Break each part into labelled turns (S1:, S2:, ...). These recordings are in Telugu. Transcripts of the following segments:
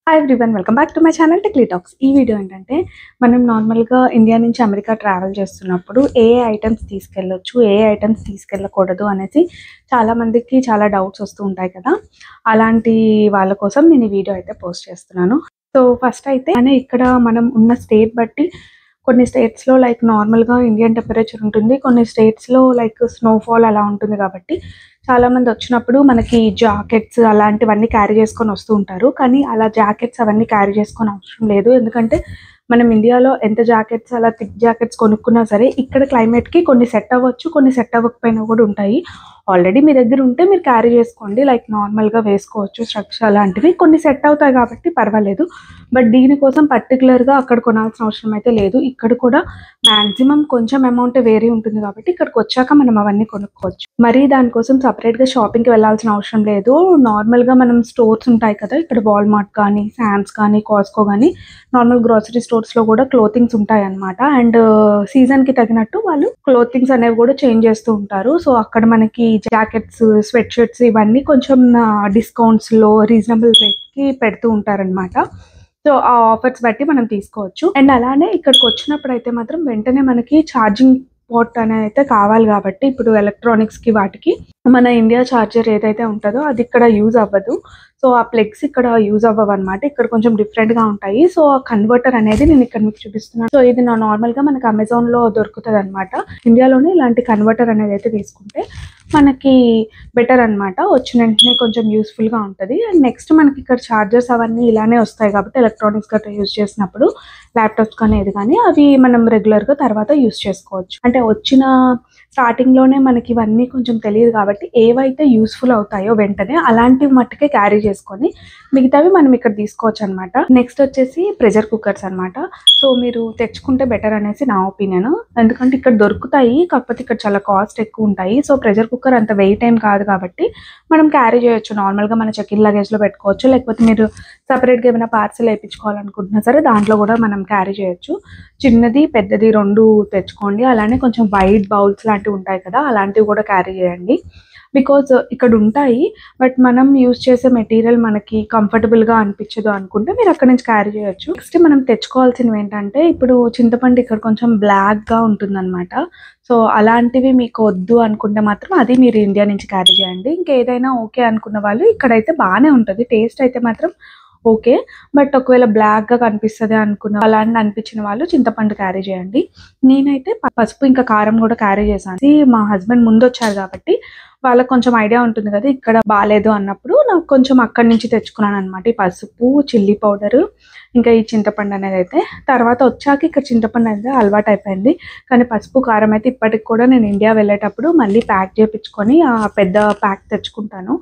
S1: Hi everyone, welcome back to my channel techly talks. ఈ వీడియో ఏంటంటే మనం నార్మల్గా ఇండియా నుంచి అమెరికా ట్రావెల్ చేస్తున్నప్పుడు ఏ ఐటమ్స్ తీసుకెళ్ళొచ్చు, ఏ ఐటమ్స్ తీసుకెళ్ళకూడదు అనేసి చాలామందికి చాలా డౌట్స్ వస్తూ ఉంటాయి కదా. అలాంటి వాళ్ళ కోసం నేను ఈ వీడియో అయితే పోస్ట్ చేస్తున్నాను. సో ఫస్ట్ అయితే ఇక్కడ మనం ఉన్న స్టేట్ బట్టి కొన్ని స్టేట్స్లో లైక్ నార్మల్గా ఇండియన్ టెంపరేచర్ ఉంటుంది, కొన్ని స్టేట్స్లో లైక్ స్నోఫాల్ అలా ఉంటుంది. కాబట్టి చాలామంది వచ్చినప్పుడు మనకి జాకెట్స్ అలాంటివన్నీ క్యారీ చేసుకొని వస్తూ ఉంటారు. కానీ అలా జాకెట్స్ అవన్నీ క్యారీ చేసుకొని అవసరం లేదు. ఎందుకంటే మనం ఇండియాలో ఎంత జాకెట్స్ అలా థిక్ జాకెట్స్ కొనుక్కున్నా సరే ఇక్కడ క్లైమేట్కి కొన్ని సెట్ అవ్వచ్చు, కొన్ని సెట్ అవ్వకపోయినా కూడా ఉంటాయి. ఆల్రెడీ మీ దగ్గర ఉంటే మీరు క్యారీ చేసుకోండి, లైక్ నార్మల్గా వేసుకోవచ్చు స్ట్రక్స్ అలాంటివి. కొన్ని సెట్ అవుతాయి కాబట్టి పర్వాలేదు. బట్ దీనికోసం పర్టికులర్గా అక్కడ కొనాల్సిన అవసరం అయితే లేదు. ఇక్కడ కూడా మ్యాక్సిమం కొంచెం అమౌంట్ వేరీ ఉంటుంది కాబట్టి ఇక్కడికి వచ్చాక మనం అవన్నీ కొనుక్కోవచ్చు. మరి దానికోసం సపరేట్గా షాపింగ్కి వెళ్ళాల్సిన అవసరం లేదు. నార్మల్గా మనం స్టోర్స్ ఉంటాయి కదా, ఇక్కడ వాల్మార్ట్ కానీ, శామ్స్ కానీ, కాస్కో కానీ, నార్మల్ గ్రోసరీ స్టోర్స్లో కూడా క్లోతింగ్స్ ఉంటాయి అన్నమాట. అండ్ సీజన్కి తగినట్టు వాళ్ళు క్లోతింగ్స్ అనేవి కూడా చేంజ్ చేస్తూ ఉంటారు. సో అక్కడ మనకి జాకెట్స్, స్వెట్ షర్ట్స్ ఇవన్నీ కొంచెం డిస్కౌంట్స్లో రీజనబుల్ రేట్కి పెడుతూ ఉంటారనమాట. సో ఆ ఆఫర్స్ బట్టి మనం తీసుకోవచ్చు. అండ్ అలానే ఇక్కడికి వచ్చినప్పుడు అయితే మాత్రం వెంటనే మనకి ఛార్జింగ్ పోర్ట్ అనేది అయితే కావాలి. కాబట్టి ఇప్పుడు ఎలక్ట్రానిక్స్కి వాటికి మన ఇండియా ఛార్జర్ ఏదైతే ఉంటుందో అది ఇక్కడ యూజ్ అవ్వదు. సో ఆ ప్లగ్స్ ఇక్కడ యూజ్ అవ్వవు అనమాట. ఇక్కడ కొంచెం డిఫరెంట్గా ఉంటాయి. సో ఆ కన్వర్టర్ అనేది నేను ఇక్కడ మీకు చూపిస్తున్నాను. సో ఇది నార్మల్గా మనకి అమెజాన్లో దొరుకుతుంది అనమాట. ఇండియాలోనే ఇలాంటి కన్వర్టర్ అనేది అయితే తీసుకుంటే మనకి బెటర్ అనమాట. వచ్చిన వెంటనే కొంచెం యూస్ఫుల్గా ఉంటుంది. అండ్ నెక్స్ట్ మనకి ఇక్కడ ఛార్జర్స్ అవన్నీ ఇలానే వస్తాయి కాబట్టి ఎలక్ట్రానిక్స్ గట్రా యూజ్ చేసినప్పుడు ల్యాప్టాప్స్ కానీ ఏది కానీ అవి మనం రెగ్యులర్గా తర్వాత యూజ్ చేసుకోవచ్చు. అంటే వచ్చిన స్టార్టింగ్లోనే మనకి ఇవన్నీ కొంచెం తెలియదు కాబట్టి ఏవైతే యూస్ఫుల్ అవుతాయో వెంటనే అలాంటివి మట్టుకే క్యారీ చేసుకొని మిగతావి మనం ఇక్కడ తీసుకోవచ్చు అనమాట. నెక్స్ట్ వచ్చేసి ప్రెషర్ కుక్కర్స్ అనమాట. సో మీరు తెచ్చుకుంటే బెటర్ అనేసి నా ఒపీనియన్. ఎందుకంటే ఇక్కడ దొరుకుతాయి, కాకపోతే ఇక్కడ చాలా కాస్ట్ ఎక్కువ ఉంటాయి. సో ప్రెషర్ కుక్కర్ అంత వెయిట్ ఏం కాదు కాబట్టి మనం క్యారీ చేయొచ్చు. నార్మల్గా మన చెక్-ఇన్ లగేజ్లో పెట్టుకోవచ్చు, లేకపోతే మీరు సపరేట్గా ఏమైనా పార్సల్ వేయించుకోవాలనుకుంటున్నా సరే దాంట్లో కూడా మనం క్యారీ చేయొచ్చు. చిన్నది పెద్దది రెండు తెచ్చుకోండి. అలానే కొంచెం వైట్ బౌల్స్ లాంటివి ఉంటాయి కదా, అలాంటివి కూడా క్యారీ చేయండి. బికాజ్ ఇక్కడ ఉంటాయి బట్ మనం యూజ్ చేసే మెటీరియల్ మనకి కంఫర్టబుల్గా అనిపించదు అనుకుంటే మీరు అక్కడ నుంచి క్యారీ చేయొచ్చు. నెక్స్ట్ మనం తెచ్చుకోవాల్సినవి ఏంటంటే ఇప్పుడు చింతపండు ఇక్కడ కొంచెం బ్లాక్గా ఉంటుందన్నమాట. సో అలాంటివి మీకు వద్దు అనుకుంటే మాత్రం అది మీరు ఇండియా నుంచి క్యారీ చేయండి. ఇంకేదైనా ఓకే అనుకున్న వాళ్ళు ఇక్కడైతే బాగానే ఉంటుంది, టేస్ట్ అయితే మాత్రం ఓకే. బట్ ఒకవేళ బ్లాక్గా కనిపిస్తుంది అనుకున్న అలాంటి అనిపించిన వాళ్ళు చింతపండు క్యారీ చేయండి. నేనైతే పసుపు ఇంకా కారం కూడా క్యారీ చేశాను. మా హస్బెండ్ ముందు వచ్చారు కాబట్టి వాళ్ళకి కొంచెం ఐడియా ఉంటుంది కదా ఇక్కడ బాగాలేదు అన్నప్పుడు నాకు కొంచెం అక్కడి నుంచి తెచ్చుకున్నాను అనమాట. ఈ పసుపు, చిల్లీ పౌడరు, ఇంకా ఈ చింతపండు అనేది అయితే తర్వాత వచ్చాక ఇక్కడ చింతపండు అయితే అలవాటు అయిపోయింది. కానీ పసుపు కారం అయితే ఇప్పటికి కూడా నేను ఇండియా వెళ్ళేటప్పుడు మళ్ళీ ప్యాక్ చేయించుకొని ఆ పెద్ద ప్యాక్ తెచ్చుకుంటాను.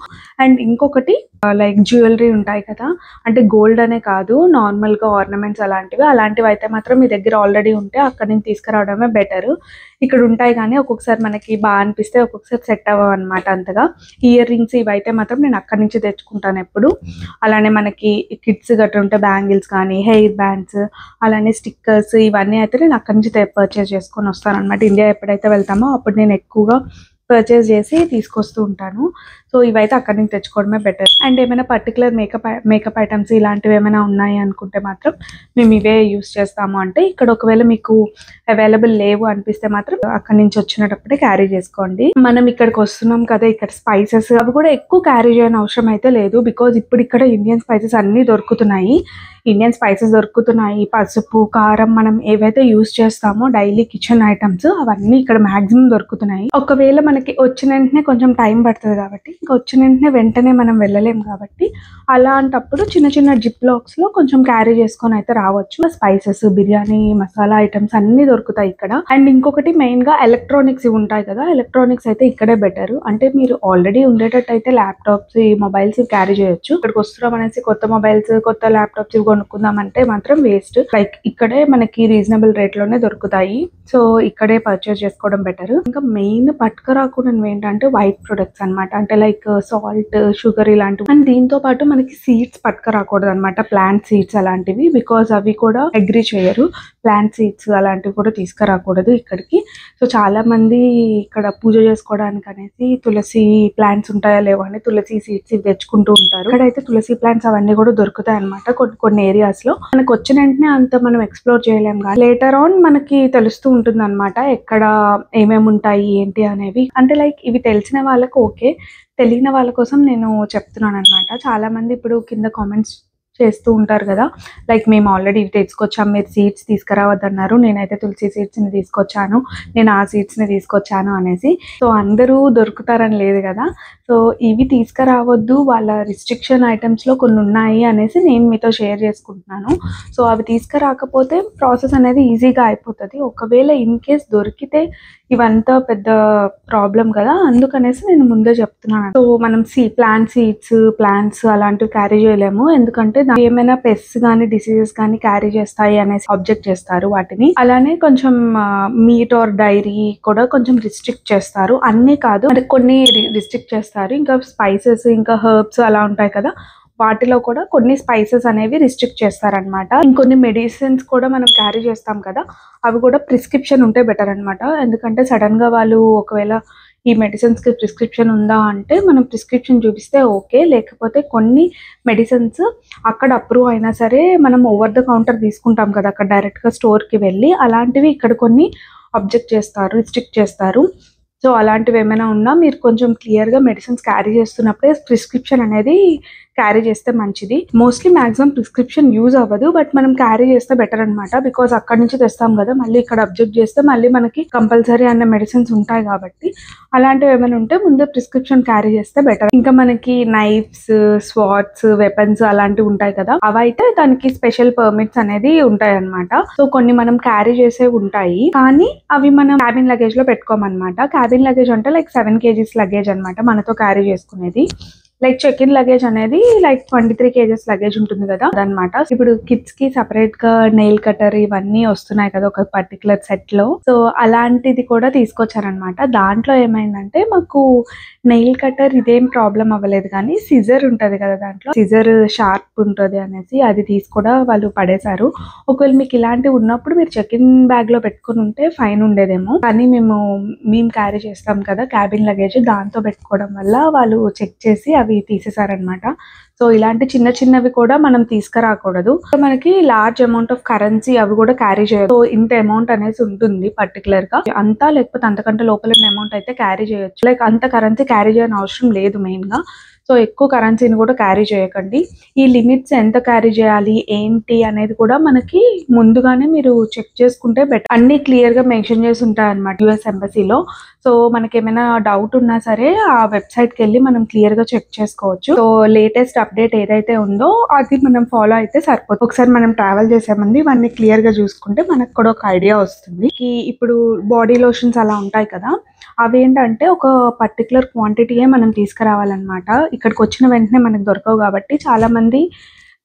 S1: అండ్ ఇంకొకటి లైక్ జ్యువెలరీ ఉంటాయి కదా, అంటే గోల్డ్ అనే కాదు నార్మల్గా ఆర్నమెంట్స్ అలాంటివి అయితే మాత్రం మీ దగ్గర ఆల్రెడీ ఉంటే అక్కడి నుంచి తీసుకురావడమే బెటర్. ఇక్కడ ఉంటాయి కానీ ఒక్కొక్కసారి మనకి బాగా అనిపిస్తే ఒక్కొక్కసారి సెట్ అవ్వవు అనమాట అంతగా. ఇయర్ రింగ్స్ ఇవైతే మాత్రం నేను అక్కడి నుంచి తెచ్చుకుంటాను ఎప్పుడు. అలానే మనకి కిడ్స్ గట్రా ఉంటే బ్యాంగిల్స్ కానీ, హెయిర్ బ్యాండ్స్, అలానే స్టిక్కర్స్ ఇవన్నీ అయితే నేను అక్కడి నుంచి పర్చేస్ చేసుకొని వస్తాను అనమాట. ఇండియా ఎప్పుడైతే వెళ్తామో అప్పుడు నేను ఎక్కువగా పర్చేస్ చేసి తీసుకొస్తూ ఉంటాను. సో ఇవైతే అక్కడి నుంచి తెచ్చుకోవడమే బెటర్. అండ్ ఏమైనా పర్టికులర్ మేకప్ ఐటమ్స్ ఇలాంటివి ఏమైనా ఉన్నాయి అనుకుంటే మాత్రం మేము ఇవే యూస్ చేస్తాము. అంటే ఇక్కడ ఒకవేళ మీకు అవైలబుల్ లేవు అనిపిస్తే మాత్రం అక్కడి నుంచి వచ్చినప్పుడే క్యారీ చేసుకోండి. మనం ఇక్కడికి వస్తున్నాం కదా, ఇక్కడ స్పైసెస్ అవి కూడా ఎక్కువ క్యారీ చేయని అవసరం అయితే లేదు. బికాజ్ ఇప్పుడు ఇక్కడ ఇండియన్ స్పైసెస్ అన్నీ దొరుకుతున్నాయి. పసుపు, కారం మనం ఏవైతే యూస్ చేస్తామో డైలీ కిచెన్ ఐటమ్స్ అవన్నీ ఇక్కడ మాక్సిమం దొరుకుతున్నాయి. ఒకవేళ మనకి వచ్చిన వెంటనే కొంచెం టైం పడుతుంది కాబట్టి ఇంకా వచ్చిన వెంటనే మనం వెళ్ళలేం కాబట్టి అలాంటప్పుడు చిన్న చిన్న జిప్ లాక్స్లో కొంచెం క్యారీ చేసుకొని అయితే రావచ్చు. స్పైసెస్, బిర్యానీ మసాలా ఐటమ్స్ అన్నీ దొరుకుతాయి ఇక్కడ. అండ్ ఇంకొకటి మెయిన్గా ఎలక్ట్రానిక్స్ ఉంటాయి కదా, ఎలక్ట్రానిక్స్ అయితే ఇక్కడే బెటర్. అంటే మీరు ఆల్రెడీ ఉండేటట్టు అయితే ల్యాప్టాప్స్, మొబైల్స్ క్యారీ చేయొచ్చు. ఇక్కడికి వస్తున్నాం అనేసి కొత్త మొబైల్స్, కొత్త ల్యాప్టాప్స్ కొనుక్కుందామంటే మాత్రం వేస్ట్. లైక్ ఇక్కడే మనకి రీజనబుల్ రేట్ లోనే దొరుకుతాయి. సో ఇక్కడే పర్చేస్ చేసుకోవడం బెటర్. ఇంకా మెయిన్ పట్టుకరాకూడనివి ఏంటంటే వైట్ ప్రొడక్ట్స్ అనమాట. అంటే లైక్ సాల్ట్, షుగర్ ఇలాంటివి. అండ్ దీంతో పాటు మనకి సీడ్స్ పట్టుకరాకూడదు అనమాట, ప్లాంట్ సీడ్స్ అలాంటివి. బికాస్ అవి కూడా అగ్రి చేయరు. ప్లాంట్ సీడ్స్ అలాంటివి కూడా తీసుకురాకూడదు ఇక్కడికి. సో చాలా మంది ఇక్కడ పూజ చేసుకోవడానికి అనేసి తులసి ప్లాంట్స్ ఉంటాయా లేవో అని తులసి సీడ్స్ ఇవి తెచ్చుకుంటూ ఉంటారు. ఇక్కడైతే తులసి ప్లాంట్స్ అవన్నీ కూడా దొరుకుతాయి అనమాట కొన్ని ఏరియాస్ లో. మనకు వచ్చిన వెంటనే అంత మనం ఎక్స్ప్లోర్ చేయలేం, కానీ లేటర్ ఆన్ మనకి తెలుస్తూ ఉంటుంది అనమాట ఎక్కడ ఏమేమి ఉంటాయి ఏంటి అనేవి. అంటే లైక్ ఇవి తెలిసిన వాళ్ళకు ఓకే, తెలియని వాళ్ళ కోసం నేను చెప్తున్నాను అనమాట. చాలా మంది ఇప్పుడు కింద కామెంట్స్ చేస్తూ ఉంటారు కదా, లైక్ మేము ఆల్రెడీ ఇవి తెచ్చుకొచ్చాము, మీరు సీడ్స్ తీసుకురావద్దన్నారు, నేనైతే తులసి సీడ్స్ని తీసుకొచ్చాను, నేను ఆ సీడ్స్ని తీసుకొచ్చాను అనేసి. సో అందరూ దొరుకుతారని లేదు కదా. సో ఇవి తీసుకురావద్దు, వాళ్ళ రిస్ట్రిక్షన్ ఐటమ్స్లో కొన్ని ఉన్నాయి అనేసి నేను మీతో షేర్ చేసుకుంటున్నాను. సో అవి తీసుకురాకపోతే ప్రాసెస్ అనేది ఈజీగా అయిపోతుంది. ఒకవేళ ఇన్ కేస్ దొరికితే ఇవంతా పెద్ద ప్రాబ్లం కదా, అందుకనేసి నేను ముందే చెప్తున్నాను. సో మనం ప్లాంట్స్ అలాంటివి క్యారీ చేయలేము, ఎందుకంటే ఏమైనా పెస్ట్స్ కానీ డిసీజెస్ కానీ క్యారీ చేస్తాయి అనేసి ఆబ్జెక్ట్ చేస్తారు వాటిని. అలానే కొంచెం మీట్ ఆర్ డైరీ కూడా కొంచెం రిస్ట్రిక్ట్ చేస్తారు, అన్నీ కాదు అంటే కొన్ని రిస్ట్రిక్ట్ చేస్తారు. ఇంకా స్పైసెస్ ఇంకా హెర్బ్స్ అలా ఉంటాయి కదా, వాటిలో కూడా కొన్ని స్పైసెస్ అనేవి రిస్ట్రిక్ట్ చేస్తారనమాట. ఇంకొన్ని మెడిసిన్స్ కూడా మనం క్యారీ చేస్తాం కదా, అవి కూడా ప్రిస్క్రిప్షన్ ఉంటే బెటర్ అనమాట. ఎందుకంటే సడన్ గా వాళ్ళు ఒకవేళ ఈ మెడిసిన్స్ కి ప్రిస్క్రిప్షన్ ఉందా అంటే మనం ప్రిస్క్రిప్షన్ చూపిస్తే ఓకే, లేకపోతే కొన్ని మెడిసిన్స్ అక్కడ అప్రూవ్ అయినా సరే మనం ఓవర్ ద కౌంటర్ తీసుకుంటాం కదా అక్కడ డైరెక్ట్ గా స్టోర్ కి వెళ్ళి, అలాంటివి ఇక్కడ కొన్ని అబ్జెక్ట్ చేస్తారు, రిస్ట్రిక్ట్ చేస్తారు. సో అలాంటివి ఏమైనా ఉన్నా మీరు కొంచెం క్లియర్గా మెడిసిన్స్ క్యారీ చేస్తున్నప్పుడే ప్రిస్క్రిప్షన్ అనేది క్యారీ చేస్తే మంచిది. మోస్ట్లీ మ్యాక్సిమం ప్రిస్క్రిప్షన్ యూజ్ అవ్వదు, బట్ మనం క్యారీ చేస్తే బెటర్ అనమాట. బికాస్ అక్కడి నుంచి తెస్తాం కదా, మళ్ళీ ఇక్కడ అబ్జెక్ట్ చేస్తే మళ్ళీ మనకి కంపల్సరీ అన్న మెడిసిన్స్ ఉంటాయి కాబట్టి అలాంటివి ఏమైనా ఉంటే ముందే ప్రిస్క్రిప్షన్ క్యారీ చేస్తే బెటర్. ఇంకా మనకి నైఫ్స్, స్వాట్స్, వెపన్స్ అలాంటివి ఉంటాయి కదా, అవైతే దానికి స్పెషల్ పర్మిట్స్ అనేది ఉంటాయి అనమాట. సో కొన్ని మనం క్యారీ చేసేవి ఉంటాయి, కానీ అవి మనం క్యాబిన్ లగేజ్ లో పెట్టుకోమన్నమాట. క్యాబిన్ లగేజ్ అంటే లైక్ 7 kgs లగేజ్ అనమాట మనతో క్యారీ చేసుకునేది. లైక్ చెక్ ఇన్ లగేజ్ అనేది లైక్ 23 kgs లగేజ్ ఉంటుంది కదా అదనమాట. ఇప్పుడు కిడ్స్ కి సపరేట్ గా నెయిల్ కటర్ ఇవన్నీ వస్తున్నాయి కదా ఒక పర్టికులర్ సెట్ లో, సో అలాంటిది కూడా తీసుకొచ్చారనమాట. దాంట్లో ఏమైందంటే మాకు నెయిల్ కటర్ ఇదేం ప్రాబ్లం అవ్వలేదు, కానీ సిజర్ ఉంటది కదా దాంట్లో, సిజర్ షార్ప్ ఉంటుంది అనేసి అది కూడా వాళ్ళు పడేశారు. ఒకవేళ మీకు ఇలాంటివి ఉన్నప్పుడు మీరు చెక్ ఇన్ బ్యాగ్ లో పెట్టుకుని ఉంటే ఫైన్ ఉండేదేమో, కానీ మేము క్యారీ చేస్తాం కదా క్యాబిన్ లగేజ్, దాంతో పెట్టుకోవడం వల్ల వాళ్ళు చెక్ చేసి అవి తీసేసారనమాట. సో ఇలాంటి చిన్న చిన్నవి కూడా మనం తీసుకురాకూడదు. మనకి లార్జ్ అమౌంట్ ఆఫ్ కరెన్సీ అవి కూడా క్యారీ చేయొచ్చు. సో ఇంత అమౌంట్ అనేసి ఉంటుంది పర్టికులర్ గా, అంతా లేకపోతే అంతకంటే లోపల ఉన్న అమౌంట్ అయితే క్యారీ చేయొచ్చు. లైక్ అంత కరెన్సీ క్యారీ చేయని అవసరం లేదు మెయిన్ గా. సో ఎక్కువ కరెన్సీని కూడా క్యారీ చేయకండి. ఈ లిమిట్స్ ఎంత క్యారీ చేయాలి ఏంటి అనేది కూడా మనకి ముందుగానే మీరు చెక్ చేసుకుంటే బెటర్. అన్ని క్లియర్ గా మెన్షన్ చేసి ఉంటాయి అనమాట యుఎస్ ఎంబసీలో. సో మనకి ఏమైనా డౌట్ ఉన్నా సరే ఆ వెబ్సైట్ కి వెళ్ళి మనం క్లియర్ గా చెక్ చేసుకోవచ్చు. సో లేటెస్ట్ అప్డేట్ ఏదైతే ఉందో అది మనం ఫాలో అయితే సరిపోతుంది. ఒకసారి మనం ట్రావెల్ చేసే ముందు ఇవన్నీ క్లియర్ గా చూసుకుంటే మనకు కూడా ఒక ఐడియా వస్తుంది. ఇప్పుడు బాడీ లోషన్స్ అలా ఉంటాయి కదా, అవేంటంటే ఒక పర్టికులర్ క్వాంటిటీయే మనం తీసుకురావాలన్నమాట. ఇక్కడికి వచ్చిన వెంటనే మనకు దొరకవు కాబట్టి చాలా మంది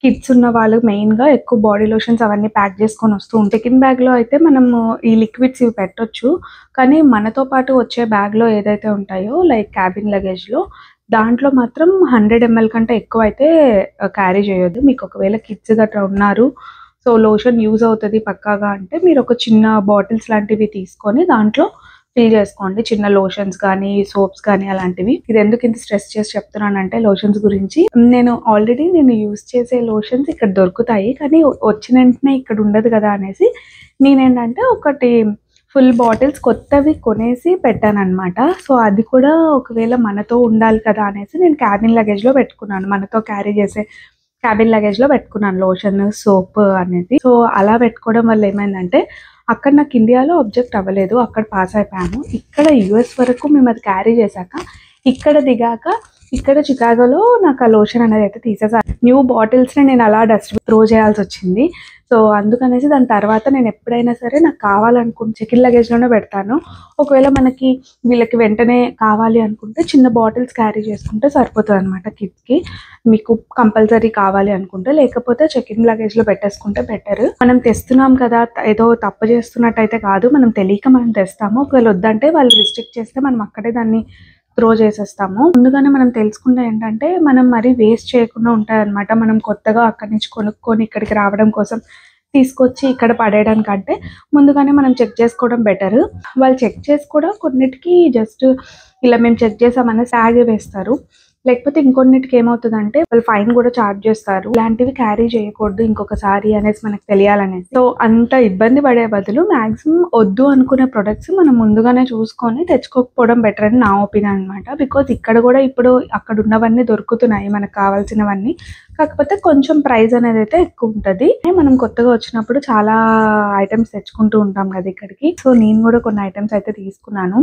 S1: కిడ్స్ ఉన్న వాళ్ళు మెయిన్ గా ఎక్కువ బాడీ లోషన్స్ అవన్నీ ప్యాక్ చేసుకొని వస్తూ ఉంటాయి. చెక్ ఇన్ బ్యాగ్ లో అయితే మనము ఈ లిక్విడ్స్ ఇవి పెట్టొచ్చు, కానీ మనతో పాటు వచ్చే బ్యాగ్ లో ఏదైతే ఉంటాయో లైక్ క్యాబిన్ లగేజ్ లో, దాంట్లో మాత్రం 100 ml కంటే ఎక్కువ అయితే క్యారీ చేయొద్దు. మీకు ఒకవేళ కిడ్స్ గట్రా ఉన్నారు, సో లోషన్ యూజ్ అవుతుంది పక్కాగా అంటే మీరు ఒక చిన్న బాటిల్స్ లాంటివి తీసుకొని దాంట్లో ఫిల్ చేసుకోండి, చిన్న లోషన్స్ కానీ సోప్స్ కానీ అలాంటివి. ఇది ఎందుకు ఇంత స్ట్రెస్ చేసి చెప్తున్నానంటే లోషన్స్ గురించి, నేను ఆల్రెడీ యూజ్ చేసే లోషన్స్ ఇక్కడ దొరుకుతాయి, కానీ వచ్చిన వెంటనే ఇక్కడ ఉండదు కదా అనేసి నేనేంటంటే ఒకటి ఫుల్ బాటిల్స్ కొత్తవి కొనేసి పెట్టాను అనమాట. సో అది కూడా ఒకవేళ మనతో ఉండాలి కదా అనేసి నేను క్యాబిన్ లగేజ్ లో పెట్టుకున్నాను, మనతో క్యారీ చేసే క్యాబిన్ లగేజ్ లో పెట్టుకున్నాను లోషన్, సోప్ అనేది. సో అలా పెట్టుకోవడం వల్ల ఏమైందంటే అక్కడ నాకు ఇండియాలో అబ్జెక్ట్ అవ్వలేదు, అక్కడ పాస్ అయిపోయాను. ఇక్కడ యుఎస్ వరకు మేము అది క్యారీ చేశాక ఇక్కడ దిగాక ఇక్కడ చికాగోలో నాకు ఆ లోషన్ అనేది అయితే తీసేసాను. న్యూ బాటిల్స్ని నేను అలా డస్ట్ త్రో చేయాల్సి వచ్చింది. సో అందుకనేసి దాని తర్వాత నేను ఎప్పుడైనా సరే నాకు కావాలనుకుంటే చెక్ ఇన్ లగేజ్లోనే పెడతాను. ఒకవేళ మనకి వీళ్ళకి వెంటనే కావాలి అనుకుంటే చిన్న బాటిల్స్ క్యారీ చేసుకుంటే సరిపోతుంది అనమాట కిడ్స్కి. మీకు కంపల్సరీ కావాలి అనుకుంటే, లేకపోతే చెక్ ఇన్ లగేజ్లో పెట్టేసుకుంటే బెటర్. మనం తెస్తున్నాం కదా, ఏదో తప్పు చేస్తున్నట్టయితే కాదు, మనం తెలియక మనం తెస్తాము. ఒకవేళ వద్దంటే వాళ్ళు రిస్ట్రిక్ట్ చేస్తే మనం అక్కడే దాన్ని త్రో చేసేస్తాము. ముందుగానే మనం తెలుసుకుంటే ఏంటంటే మనం మరీ వేస్ట్ చేయకుండా ఉంటాయన్నమాట. మనం కొత్తగా అక్కడి నుంచి కొనుక్కొని ఇక్కడికి రావడం కోసం తీసుకొచ్చి ఇక్కడ పడేయడానికంటే ముందుగానే మనం చెక్ చేసుకోవడం బెటర్. వాళ్ళు చెక్ చేసి కూడా కొన్నిటికి జస్ట్ ఇలా మేము చెక్ చేసామని ట్యాగ్ వేస్తారు. లేకపోతే ఇంకొన్నిటికి ఏమవుతుందంటే వాళ్ళు ఫైన్ కూడా ఛార్జ్ చేస్తారు. ఇలాంటివి క్యారీ చేయకూడదు ఇంకొకసారి అనేసి మనకు తెలియాలనేసి. సో అంత ఇబ్బంది పడే బదులు మాక్సిమం వద్దు అనుకునే ప్రొడక్ట్స్ మనం ముందుగానే చూసుకొని తెచ్చుకోకపోవడం బెటర్ అని నా ఒపీనియన్ అనమాట. బికాజ్ ఇక్కడ కూడా ఇప్పుడు అక్కడ ఉన్నవన్నీ దొరుకుతున్నాయి మనకు కావాల్సినవన్నీ, కాకపోతే కొంచెం ప్రైస్ అనేది అయితే ఎక్కువ ఉంటుంది. మనం కొత్తగా వచ్చినప్పుడు చాలా ఐటమ్స్ తెచ్చుకుంటూ ఉంటాం కదా ఇక్కడికి. సో నేను కూడా కొన్ని ఐటమ్స్ అయితే తీసుకున్నాను.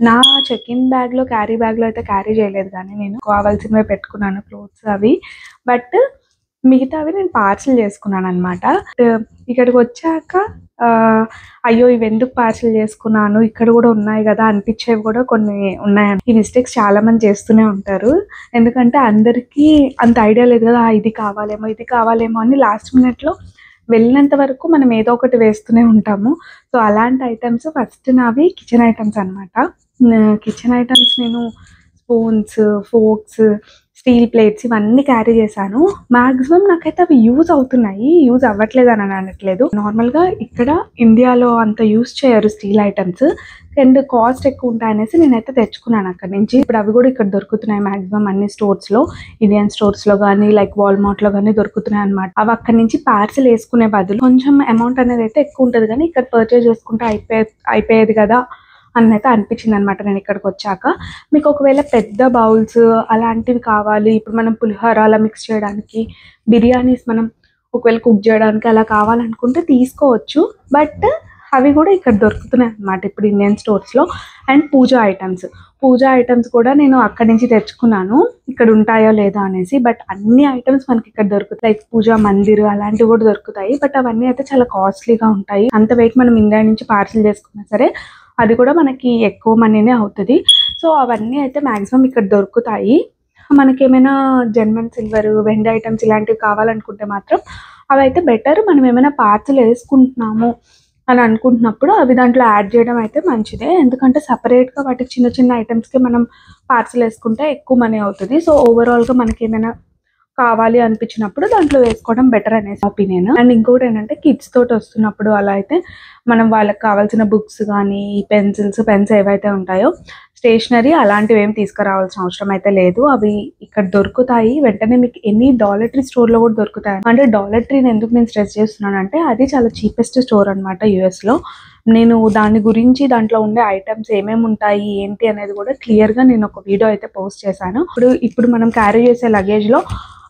S1: నా చెక్ ఇన్ బ్యాగ్లో క్యారీ బ్యాగ్లో అయితే క్యారీ చేయలేదు, కానీ నేను కావాల్సినవి పెట్టుకున్నాను క్లోత్స్ అవి. బట్ మిగతావి నేను పార్సిల్ చేసుకున్నాను అనమాట. ఇక్కడికి వచ్చాక అయ్యో ఇవి ఎందుకు పార్సిల్ చేసుకున్నాను, ఇక్కడ కూడా ఉన్నాయి కదా అనిపించేవి కూడా కొన్ని ఉన్నాయి. ఈ మిస్టేక్స్ చాలా మంది చేస్తూనే ఉంటారు. ఎందుకంటే అందరికీ అంత ఐడియా లేదు కదా, ఇది కావాలేమో అని లాస్ట్ మినిట్లో వెళ్ళినంత వరకు మనం ఏదో ఒకటి వేస్తూనే ఉంటాము. సో అలాంటి ఐటమ్స్ ఫస్ట్ నావి కిచెన్ ఐటమ్స్ అనమాట. కిచెన్ ఐటమ్స్ నేను స్పూన్స్, ఫోక్స్, స్టీల్ ప్లేట్స్ ఇవన్నీ క్యారీ చేశాను. మాక్సిమం నాకైతే అవి యూజ్ అవుతున్నాయి, యూజ్ అవ్వట్లేదు అని అనట్లేదు. నార్మల్గా ఇక్కడ ఇండియాలో అంత యూజ్ చేయరు స్టీల్ ఐటమ్స్, అండ్ కాస్ట్ ఎక్కువ ఉంటాయనేసి నేనైతే తెచ్చుకున్నాను అక్కడ నుంచి. ఇప్పుడు అవి కూడా ఇక్కడ దొరుకుతున్నాయి మాక్సిమం అన్ని స్టోర్స్లో, ఇండియన్ స్టోర్స్లో కానీ లైక్ వాల్మార్ట్లో కానీ దొరుకుతున్నాయి అనమాట. అవి అక్కడ నుంచి పార్సిల్ వేసుకునే బదులు కొంచెం అమౌంట్ అనేది అయితే ఎక్కువ ఉంటుంది, కానీ ఇక్కడ పర్చేజ్ చేసుకుంటే అయిపోయేది కదా అన్నైతే అనిపించింది అనమాట నేను ఇక్కడికి వచ్చాక. మీకు ఒకవేళ పెద్ద బౌల్స్ అలాంటివి కావాలి, ఇప్పుడు మనం పులిహోర అలా మిక్స్ చేయడానికి, బిర్యానీస్ మనం ఒకవేళ కుక్ చేయడానికి అలా కావాలనుకుంటే తీసుకోవచ్చు. బట్ అవి కూడా ఇక్కడ దొరుకుతున్నాయి అనమాట ఇప్పుడు ఇండియన్ స్టోర్స్లో. అండ్ పూజా ఐటమ్స్ కూడా నేను అక్కడి నుంచి తెచ్చుకున్నాను, ఇక్కడ ఉంటాయో లేదా అనేసి. బట్ అన్ని ఐటమ్స్ మనకి ఇక్కడ దొరుకుతాయి, లైక్ పూజా మందిర్ అలాంటివి కూడా దొరుకుతాయి. బట్ అవన్నీ అయితే చాలా కాస్ట్లీగా ఉంటాయి. అంత వెయిట్ మనం ఇండియా నుంచి పార్సిల్ చేసుకున్నా సరే అది కూడా మనకి ఎక్కువ మనీనే అవుతుంది. సో అవన్నీ అయితే మ్యాక్సిమం ఇక్కడ దొరుకుతాయి. మనకి ఏమైనా జర్మన్ సిల్వర్, వెండి ఐటమ్స్ ఇలాంటివి కావాలనుకుంటే మాత్రం అవి అయితే బెటర్. మనం ఏమైనా పార్సిల్ వేసుకుంటున్నాము అని అనుకుంటున్నప్పుడు అవి దాంట్లో యాడ్ చేయడం అయితే మంచిదే. ఎందుకంటే సపరేట్గా వాటికి చిన్న చిన్న ఐటమ్స్కి మనం పార్సిల్ వేసుకుంటే ఎక్కువ మనీ అవుతుంది. సో ఓవరాల్గా మనకి ఏమైనా కావాలి అనిపించినప్పుడు దాంట్లో వేసుకోవడం బెటర్ అనేసి ఒపీనియన్. అండ్ ఇంకోటి ఏంటంటే కిడ్స్ తోటి వస్తున్నప్పుడు అలా అయితే మనం వాళ్ళకి కావాల్సిన బుక్స్ కానీ పెన్సిల్స్, పెన్స్ ఏవైతే ఉంటాయో స్టేషనరీ అలాంటివి ఏం తీసుకురావాల్సిన అవసరం అయితే లేదు. అవి ఇక్కడ దొరుకుతాయి వెంటనే. మీకు ఎనీ డాలర్ ట్రీ స్టోర్లో కూడా దొరుకుతాయి. అంటే డాలర్ ట్రీని ఎందుకు నేను స్ట్రెస్ చేస్తున్నాను అంటే అది చాలా చీపెస్ట్ స్టోర్ అనమాట యూఎస్లో. నేను దాని గురించి దాంట్లో ఉండే ఐటమ్స్ ఏమేమి ఉంటాయి ఏంటి అనేది కూడా క్లియర్గా నేను ఒక వీడియో అయితే పోస్ట్ చేశాను. ఇప్పుడు మనం క్యారీ చేసే లగేజ్లో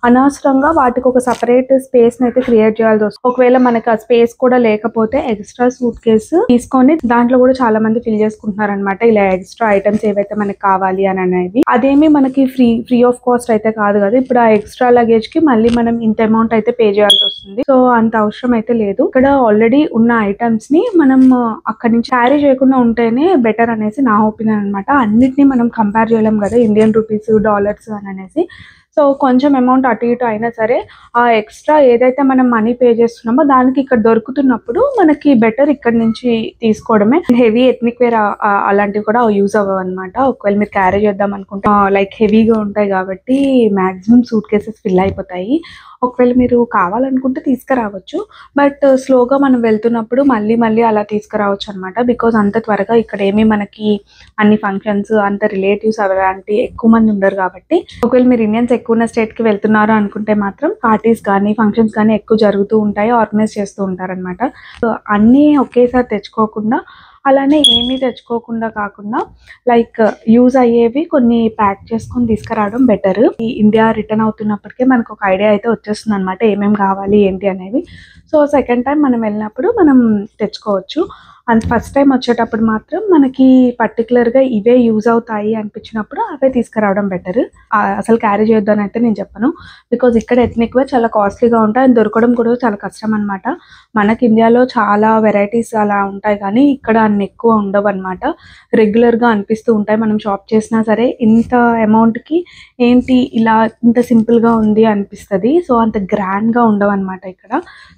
S1: అనవసరంగా వాటికి ఒక సపరేట్ స్పేస్ని అయితే క్రియేట్ చేయాల్సి వస్తుంది. ఒకవేళ మనకి ఆ స్పేస్ కూడా లేకపోతే ఎక్స్ట్రా సూట్ కేసు తీసుకొని దాంట్లో కూడా చాలా మంది ఫిల్ చేసుకుంటున్నారు అనమాట. ఇలా ఎక్స్ట్రా ఐటమ్స్ ఏవైతే మనకి కావాలి అని అనేవి అదేమి మనకి ఫ్రీ ఆఫ్ కాస్ట్ అయితే కాదు కదా. ఇప్పుడు ఆ ఎక్స్ట్రా లగేజ్ కి మళ్ళీ మనం ఇంత అమౌంట్ అయితే పే చేయాల్సి వస్తుంది. సో అంత అవసరం అయితే లేదు. ఇక్కడ ఆల్రెడీ ఉన్న ఐటమ్స్ ని మనం అక్కడి నుంచి క్యారీ చేయకుండా ఉంటేనే బెటర్ అనేసి నా ఒపీనియన్ అనమాట. అన్నిటినీ మనం కంపేర్ చేయలేం కదా ఇండియన్ రూపీస్, డాలర్స్ అని అనేసి. సో కొంచెం అమౌంట్ అటు ఇటు అయినా సరే ఆ ఎక్స్ట్రా ఏదైతే మనం మనీ పే చేస్తున్నామో దానికి ఇక్కడ దొరుకుతున్నప్పుడు మనకి బెటర్ ఇక్కడ నుంచి తీసుకోవడమే. హెవీ ఎథ్నిక్ వేర్ అలాంటివి కూడా యూజ్ అవ్వవు అనమాట. ఒకవేళ మీరు క్యారీ చేద్దాం అనుకుంటే లైక్ హెవీగా ఉంటాయి కాబట్టి మ్యాక్సిమం సూట్ కేసెస్ ఫిల్ అయిపోతాయి. ఒకవేళ మీరు కావాలనుకుంటే తీసుకురావచ్చు, బట్ స్లోగా మనం వెళ్తున్నప్పుడు మళ్ళీ అలా తీసుకురావచ్చు అనమాట. బికాజ్ అంత త్వరగా ఇక్కడ ఏమీ మనకి అన్ని ఫంక్షన్స్ అంత రిలేటివ్స్ అలాంటి ఎక్కువ మంది ఉండరు కాబట్టి. ఒకవేళ మీరు ఇండియన్స్ ఎక్కువ ఉన్న స్టేట్కి వెళ్తున్నారు అనుకుంటే మాత్రం పార్టీస్ కానీ ఫంక్షన్స్ కానీ ఎక్కువ జరుగుతూ ఉంటాయి, ఆర్గనైజ్ చేస్తూ ఉంటారనమాట. సో అన్నీ ఒకేసారి తెచ్చుకోకుండా అలానే ఏమీ తెచ్చుకోకుండా కాకుండా లైక్ యూజ్ అయ్యేవి కొన్ని ప్యాక్ చేసుకొని తీసుకురావడం బెటర్. ఈ ఇండియా రిటర్న్ అవుతున్నప్పటికే మనకు ఒక ఐడియా అయితే వచ్చేస్తుంది అనమాట ఏమేమి కావాలి ఏంటి అనేవి. సో సెకండ్ టైం మనం వెళ్ళినప్పుడు మనం తెచ్చుకోవచ్చు. అండ్ ఫస్ట్ టైం వచ్చేటప్పుడు మాత్రం మనకి పర్టికులర్గా ఇవే యూజ్ అవుతాయి అనిపించినప్పుడు అవే తీసుకురావడం బెటర్. అసలు క్యారీ చేయొద్దు అని అయితే నేను చెప్పను, బికాజ్ ఇక్కడ ఎథ్నిక్ వేర్ చాలా కాస్ట్లీగా ఉంటాయి అండ్ దొరకడం కూడా చాలా కష్టం అనమాట. మనకి ఇండియాలో చాలా వెరైటీస్ అలా ఉంటాయి కానీ ఇక్కడ అన్ని ఎక్కువ ఉండవు అనమాట. రెగ్యులర్గా అనిపిస్తూ ఉంటాయి, మనం షాప్ చేసినా సరే ఇంత అమౌంట్కి ఏంటి ఇలా ఇంత సింపుల్గా ఉంది అనిపిస్తుంది. సో అంత గ్రాండ్గా ఉండవు అనమాట ఇక్కడ.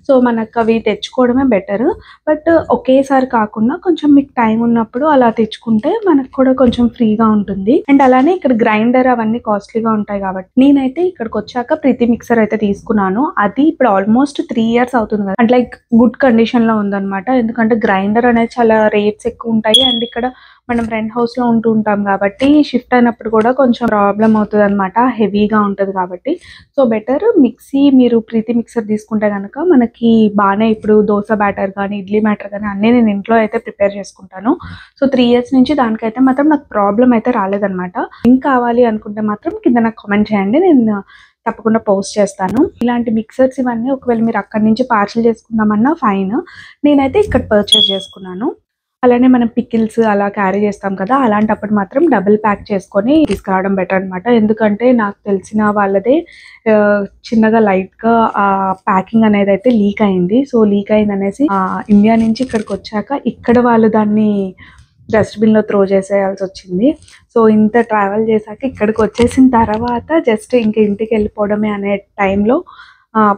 S1: సో మనకు అవి తెచ్చుకోవడమే బెటర్. బట్ ఒకేసారి కాకుండా కొంచెం మీకు టైం ఉన్నప్పుడు అలా తెచ్చుకుంటే మనకు కూడా కొంచెం ఫ్రీగా ఉంటుంది. అండ్ అలానే ఇక్కడ గ్రైండర్ అవన్నీ కాస్ట్లీగా ఉంటాయి కాబట్టి నేనైతే ఇక్కడికి వచ్చాక ప్రీతి మిక్సర్ అయితే తీసుకున్నాను. అది ఇప్పుడు ఆల్మోస్ట్ 3 years అవుతుంది కదా, అండ్ లైక్ గుడ్ కండిషన్లో ఉందన్నమాట. ఎందుకంటే గ్రైండర్ అనేది చాలా రేట్స్ ఎక్కువ ఉంటాయి అండ్ ఇక్కడ మనం రెంట్ హౌస్లో ఉంటూ ఉంటాం కాబట్టి షిఫ్ట్ అయినప్పుడు కూడా కొంచెం ప్రాబ్లం అవుతుంది అనమాట, హెవీగా ఉంటుంది కాబట్టి. సో బెటర్ మిక్సీ మీరు ప్రీతి మిక్సర్ తీసుకుంటే కనుక మనకి బాగానే ఇప్పుడు దోశ బ్యాటర్ కానీ ఇడ్లీ బ్యాటర్ కానీ అన్నీ నేను ఇంట్లో అయితే ప్రిపేర్ చేసుకుంటాను. సో 3 years నుంచి దానికైతే మాత్రం నాకు ప్రాబ్లం అయితే రాలేదనమాట. లింక్ కావాలి అనుకుంటే మాత్రం కింద నాకు కామెంట్ చేయండి, నేను తప్పకుండా పోస్ట్ చేస్తాను. ఇలాంటి మిక్సర్స్ ఇవన్నీ ఒకవేళ మీరు అక్కడి నుంచి పార్సల్ చేసుకుందామన్నా ఫైన్, నేనైతే ఇక్కడ పర్చేస్ చేసుకున్నాను. అలానే మనం పికిల్స్ అలా క్యారీ చేస్తాం కదా, అలాంటప్పుడు మాత్రం డబుల్ ప్యాక్ చేసుకొని తీసుకురావడం బెటర్ అనమాట. ఎందుకంటే నాకు తెలిసిన వాళ్ళదే చిన్నగా లైట్గా ప్యాకింగ్ అనేది అయితే లీక్ అయింది. సో లీక్ అయింది అనేసి ఇండియా నుంచి ఇక్కడికి వచ్చాక ఇక్కడ వాళ్ళు దాన్ని డస్ట్బిన్లో త్రో చేసేయాల్సి వచ్చింది. సో ఇంత ట్రావెల్ చేశాక ఇక్కడికి వచ్చేసిన తర్వాత జస్ట్ ఇంకా ఇంటికి వెళ్ళిపోవడమే అనే టైంలో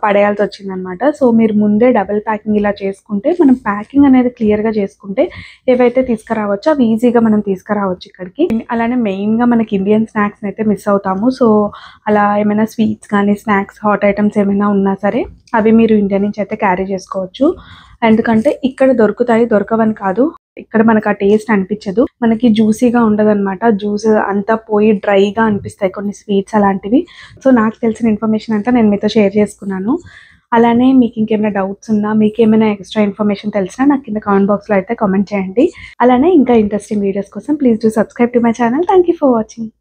S1: పడేయాల్సి వచ్చిందనమాట. సో మీరు ముందే డబుల్ ప్యాకింగ్ ఇలా చేసుకుంటే మనం ప్యాకింగ్ అనేది క్లియర్గా చేసుకుంటే ఏవైతే తీసుకురావచ్చో అవి ఈజీగా మనం తీసుకురావచ్చు ఇక్కడికి. అలానే మెయిన్గా మనకి ఇండియన్ స్నాక్స్ అయితే మిస్ అవుతాము. సో అలా ఏమైనా స్వీట్స్ కానీ స్నాక్స్ హాట్ ఐటమ్స్ ఏమైనా ఉన్నా సరే అవి మీరు ఇండియా నుంచి అయితే క్యారీ చేసుకోవచ్చు. ఎందుకంటే ఇక్కడ దొరుకుతాయి, దొరకవని కాదు, ఇక్కడ మనకు ఆ టేస్ట్ అనిపించదు, మనకి జ్యూసీగా ఉండదు అనమాట. జ్యూస్ అంతా పోయి డ్రైగా అనిపిస్తాయి కొన్ని స్వీట్స్ అలాంటివి. సో నాకు తెలిసిన ఇన్ఫర్మేషన్ అంతా నేను మీతో షేర్ చేసుకున్నాను. అలానే మీకు ఇంకేమైనా డౌట్స్ ఉన్నా, మీకు ఏమైనా ఎక్స్ట్రా ఇన్ఫర్మేషన్ తెలిసినా నాకు కింద కామెంట్ బాక్స్లో అయితే కామెంట్ చేయండి. అలానే ఇంకా ఇంట్రెస్టింగ్ వీడియోస్ కోసం please do subscribe to my channel. Thank you for watching.